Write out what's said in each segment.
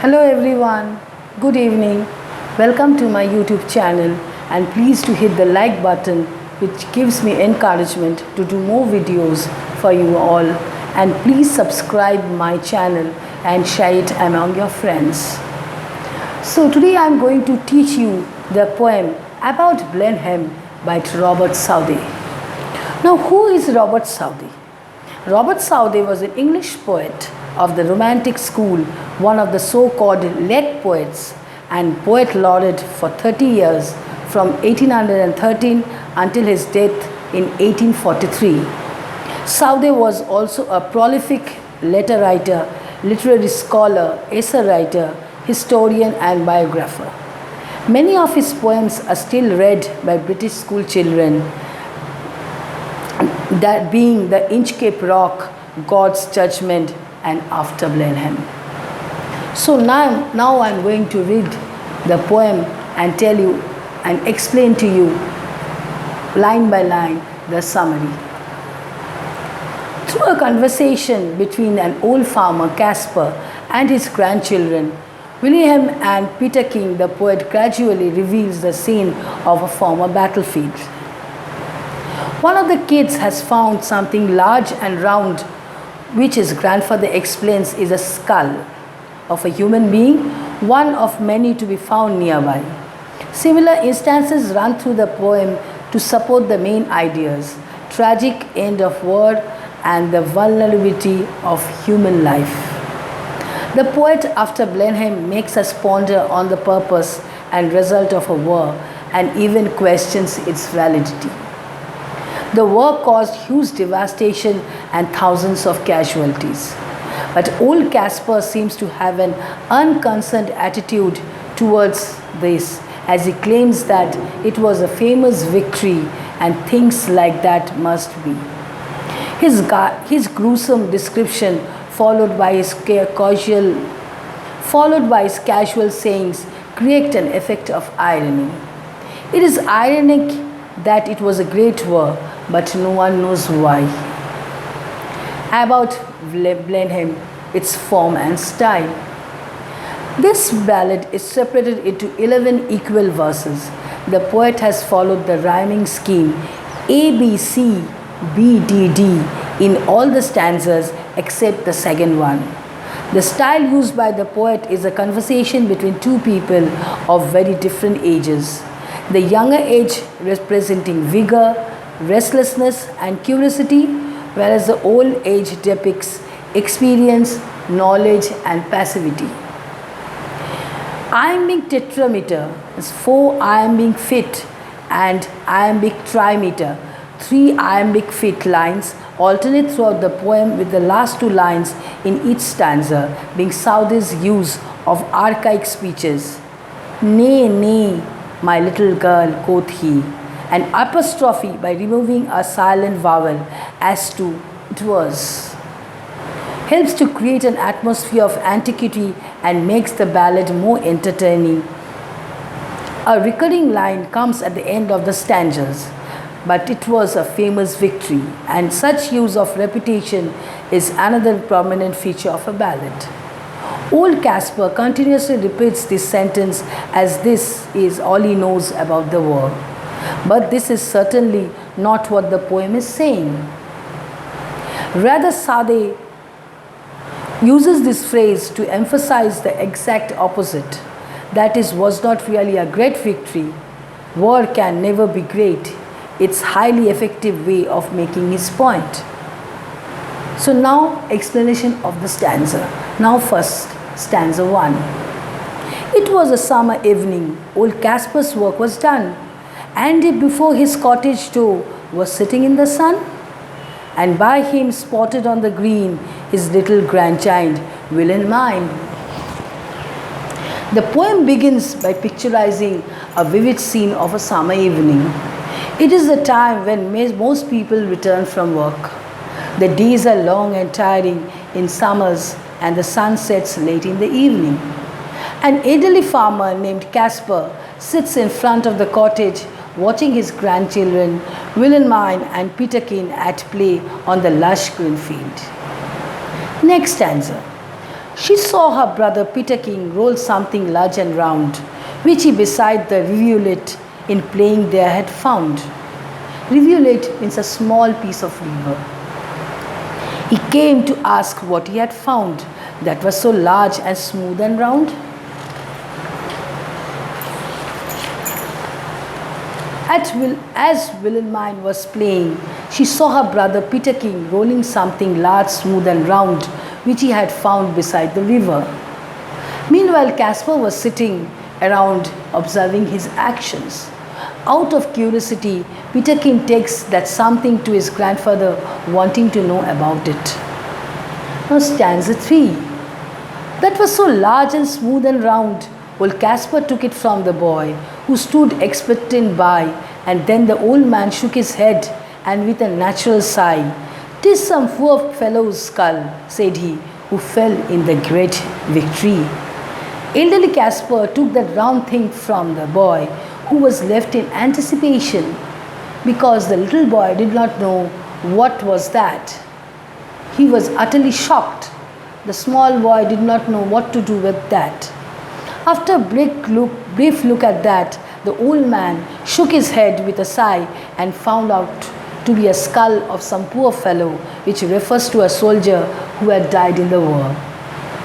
Hello everyone, good evening. Welcome to my YouTube channel and please to hit the like button which gives me encouragement to do more videos for you all, and please subscribe my channel and share it among your friends. So today I am going to teach you the poem about Bleinheim by Robert Southey. Now who is Robert Southey? Robert Southey was an English poet of the Romantic school, one of the so-called late poets and poet laureate for 30 years from 1813 until his death in 1843. Southey was also a prolific letter writer, literary scholar, essay writer, historian and biographer. Many of his poems are still read by British school children, that being the Inchcape Rock, God's Judgment and After Bleinheim. So now I'm going to read the poem and tell you and explain to you line by line the summary. Through a conversation between an old farmer, Caspar, and his grandchildren, William and Peter King, the poet gradually reveals the scene of a former battlefield. One of the kids has found something large and round, which his grandfather explains is a skull of a human being, one of many to be found nearby. Similar instances run through the poem to support the main ideas: tragic end of war and the vulnerability of human life. The poet after Bleinheim makes us ponder on the purpose and result of a war and even questions its validity. The war caused huge devastation and thousands of casualties. But old Caspar seems to have an unconcerned attitude towards this, as he claims that it was a famous victory and things like that must be. His gruesome description, followed by his casual sayings, create an effect of irony. It is ironic that it was a great war, but no one knows why. About Bleinheim, its form and style. This ballad is separated into 11 equal verses. The poet has followed the rhyming scheme A, B, C, B, D, D in all the stanzas except the second one. The style used by the poet is a conversation between two people of very different ages. The younger age representing vigor, restlessness and curiosity, whereas the old age depicts experience, knowledge and passivity. Iambic tetrameter is 4 iambic feet and iambic trimeter, 3 iambic feet lines alternate throughout the poem, with the last 2 lines in each stanza being Southey's use of archaic speeches. Nay, nay, my little girl, quoth he, an apostrophe by removing a silent vowel as to it was, helps to create an atmosphere of antiquity and makes the ballad more entertaining. A recurring line comes at the end of the stanzas, but it was a famous victory, and such use of repetition is another prominent feature of a ballad. Old Caspar continuously repeats this sentence as this is all he knows about the war. But this is certainly not what the poem is saying. Rather, Southey uses this phrase to emphasize the exact opposite. That is, was not really a great victory. War can never be great. It's highly effective way of making his point. So now explanation of the stanza. Now first, stanza 1. It was a summer evening. Old Caspar's work was done, and he before his cottage door was sitting in the sun, and by him spotted on the green his little grandchild Wilhelmine. The poem begins by picturizing a vivid scene of a summer evening. It is the time when most people return from work. The days are long and tiring in summers, and the sun sets late in the evening. An elderly farmer named Caspar sits in front of the cottage watching his grandchildren Wilhelmine and Peterkin at play on the lush green field. Next stanza. She saw her brother Peter King roll something large and round, which he beside the rivulet in playing there had found. Rivulet means a small piece of river. He came to ask what he had found that was so large and smooth and round. As Wilhelmine was playing, she saw her brother Peter King rolling something large, smooth and round, which he had found beside the river. Meanwhile, Caspar was sitting around observing his actions. Out of curiosity, Peter King takes that something to his grandfather, wanting to know about it. Now stanza 3. That was so large and smooth and round. Old Caspar took it from the boy, who stood expectant by, and then the old man shook his head, and with a natural sigh, "'Tis some poor fellow's skull," said he, "who fell in the great victory." Elderly Caspar took that round thing from the boy, who was left in anticipation, because the little boy did not know what was that. He was utterly shocked. The small boy did not know what to do with that. After a brief look at that, the old man shook his head with a sigh and found out to be a skull of some poor fellow, which refers to a soldier who had died in the war,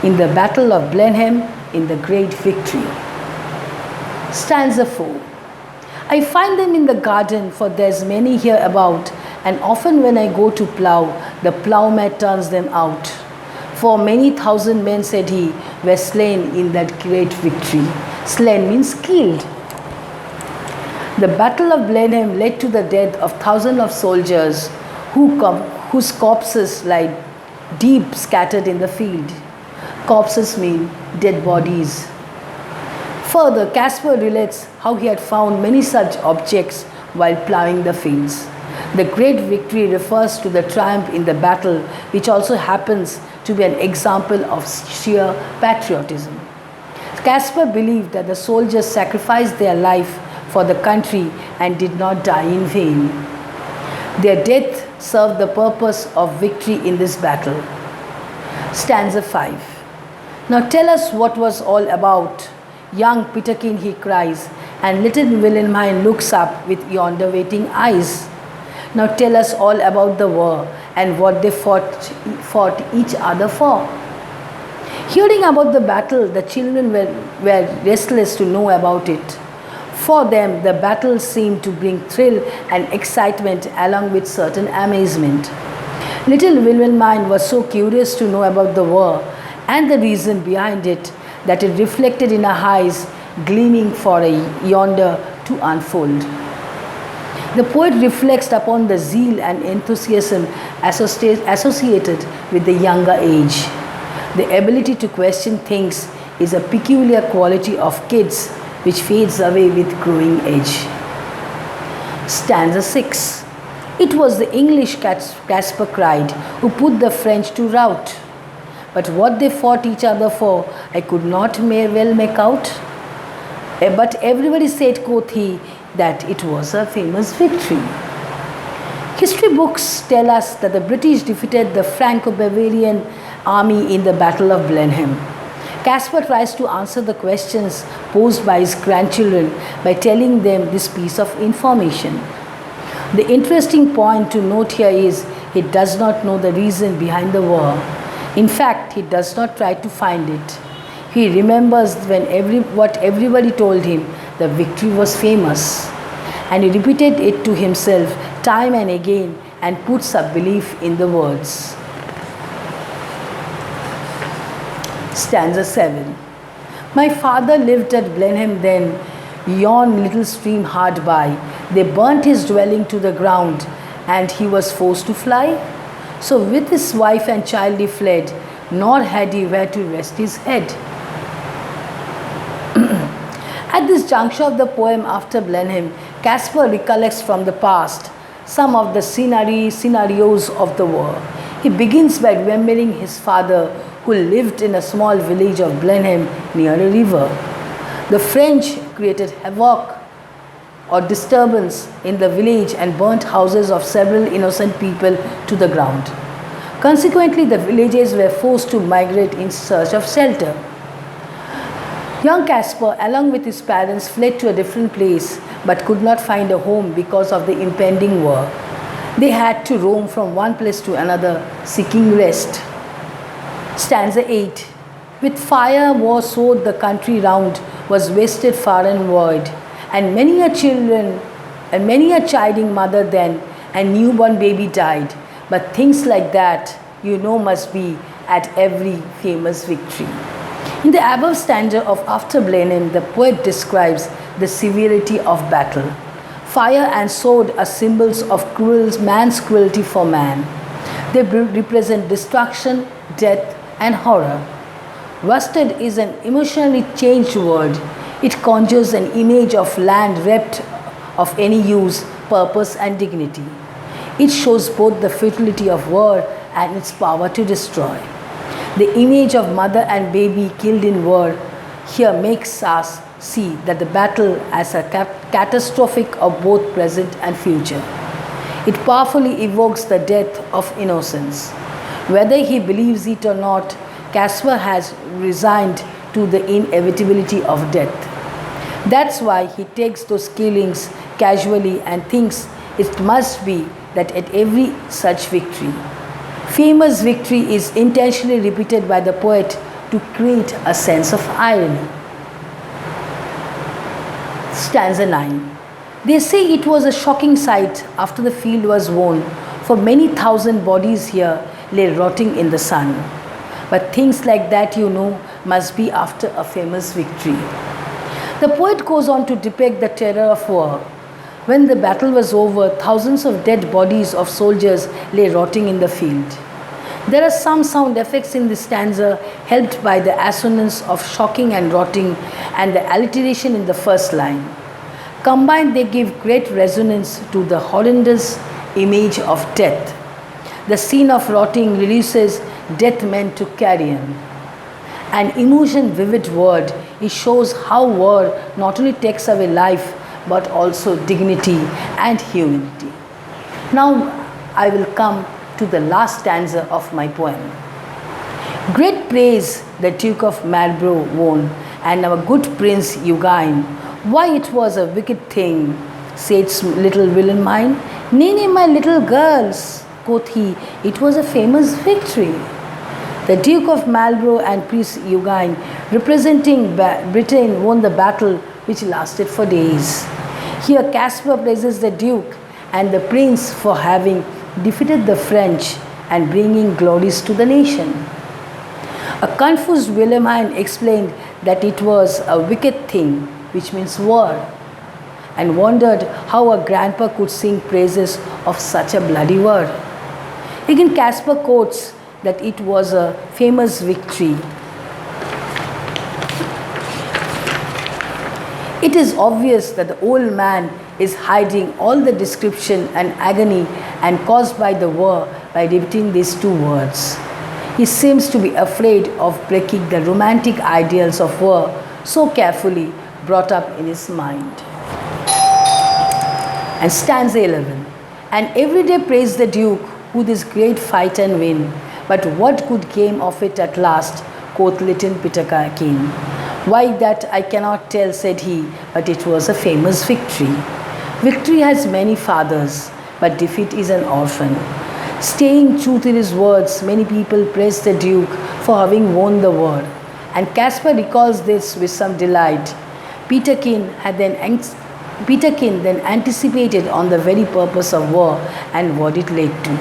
in the Battle of Bleinheim, in the great victory. Stanza 4. I find them in the garden, for there's many here about, and often when I go to plough, the ploughman turns them out. For many thousand men, said he, were slain in that great victory. Slain means killed. The Battle of Bleinheim led to the death of thousands of soldiers whose corpses lie deep scattered in the field. Corpses mean dead bodies. Further, Caspar relates how he had found many such objects while ploughing the fields. The great victory refers to the triumph in the battle, which also happens to be an example of sheer patriotism. Caspar believed that the soldiers sacrificed their life for the country and did not die in vain. Their death served the purpose of victory in this battle. Stanza 5. Now tell us what was all about. Young Peter King, he cries, and little Wilhelmine looks up with yonder waiting eyes. Now tell us all about the war and what they fought each other for. Hearing about the battle, the children were restless to know about it. For them, the battle seemed to bring thrill and excitement along with certain amazement. Little Wilhelmine was so curious to know about the war and the reason behind it that it reflected in her eyes, gleaming for yonder to unfold. The poet reflects upon the zeal and enthusiasm associated with the younger age. The ability to question things is a peculiar quality of kids which fades away with growing age. Stanza 6. It was the English, Caspar cried, who put the French to rout. But what they fought each other for, I could not well make out. But everybody said, quoth he, that it was a famous victory. History books tell us that the British defeated the Franco-Bavarian army in the Battle of Bleinheim. Caspar tries to answer the questions posed by his grandchildren by telling them this piece of information. The interesting point to note here is he does not know the reason behind the war. In fact, he does not try to find it. He remembers what everybody told him, the victory was famous. And he repeated it to himself time and again and puts a belief in the words. Stanza 7. My father lived at Bleinheim then, yon little stream hard by. They burnt his dwelling to the ground, and he was forced to fly. So with his wife and child he fled, nor had he where to rest his head. At this juncture of the poem after Bleinheim, Caspar recollects from the past some of the scenarios of the war. He begins by remembering his father, who lived in a small village of Bleinheim near a river. The French created havoc or disturbance in the village and burnt houses of several innocent people to the ground. Consequently, the villagers were forced to migrate in search of shelter. Young Caspar, along with his parents, fled to a different place but could not find a home because of the impending war. They had to roam from one place to another, seeking rest. Stanza 8. With fire war sowed the country round, was wasted far and wide, and many a chiding mother then, and newborn baby died. But things like that, must be at every famous victory. In the above stanza of After Bleinheim, the poet describes the severity of battle. Fire and sword are symbols of man's cruelty for man. They represent destruction, death, and horror. Rusted is an emotionally changed word. It conjures an image of land reft of any use, purpose, and dignity. It shows both the futility of war and its power to destroy. The image of mother and baby killed in war here makes us see that the battle as a catastrophic of both present and future. It powerfully evokes the death of innocence. Whether he believes it or not, Caspar has resigned to the inevitability of death. That's why he takes those killings casually and thinks it must be that at every such victory. Famous victory is intentionally repeated by the poet to create a sense of irony. Stanza 9. They say it was a shocking sight after the field was won, for many thousand bodies here lay rotting in the sun. But things like that, must be after a famous victory. The poet goes on to depict the terror of war. When the battle was over, thousands of dead bodies of soldiers lay rotting in the field. There are some sound effects in this stanza helped by the assonance of shocking and rotting and the alliteration in the first line. Combined, they give great resonance to the horrendous image of death. The scene of rotting reduces death meant to carrion. An emotion-vivid word, it shows how war not only takes away life but also dignity and humanity. Now I will come to the last stanza of my poem. Great praise the Duke of Marlborough won, and our good Prince Eugene. Why it was a wicked thing, said little Wilhelmine. Nay, my little girls, quoth he, it was a famous victory. The Duke of Marlborough and Prince Eugene, representing Britain, won the battle which lasted for days. Here Caspar praises the Duke and the Prince for having defeated the French and bringing glories to the nation. A confused Wilhelmine explained that it was a wicked thing, which means war, and wondered how a grandpa could sing praises of such a bloody war. Again, Caspar quotes that it was a famous victory. It is obvious that the old man is hiding all the description and agony and caused by the war by repeating these two words. He seems to be afraid of breaking the romantic ideals of war so carefully brought up in his mind. And stanza 11. And every day praised the Duke who this great fight and win, but what good came of it at last, quoth little Peter King. Why that I cannot tell, said he, but it was a famous victory. Victory has many fathers, but defeat is an orphan. Staying true to his words, many people praise the Duke for having won the war, and Caspar recalls this with some delight. Peterkin then anticipated on the very purpose of war and what it led to.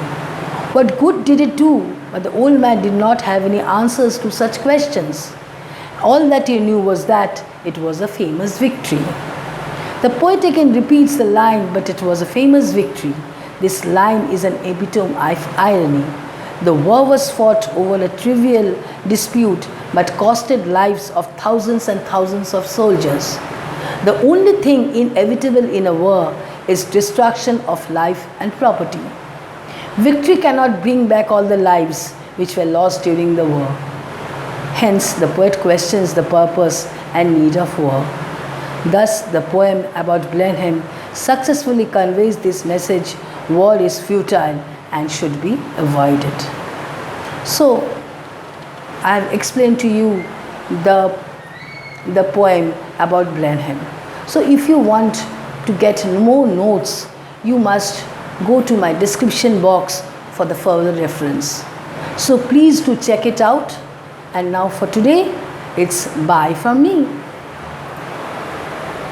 What good did it do? But the old man did not have any answers to such questions. All that he knew was that it was a famous victory. The poet again repeats the line, but it was a famous victory. This line is an epitome of irony. The war was fought over a trivial dispute, but costed lives of thousands and thousands of soldiers. The only thing inevitable in a war is destruction of life and property. Victory cannot bring back all the lives which were lost during the war. Hence, the poet questions the purpose and need of war. Thus, the poem about Bleinheim successfully conveys this message: war is futile and should be avoided. So I have explained to you the poem about Bleinheim. So if you want to get more notes, you must go to my description box for the further reference. So please do check it out. And now for today, it's bye from me.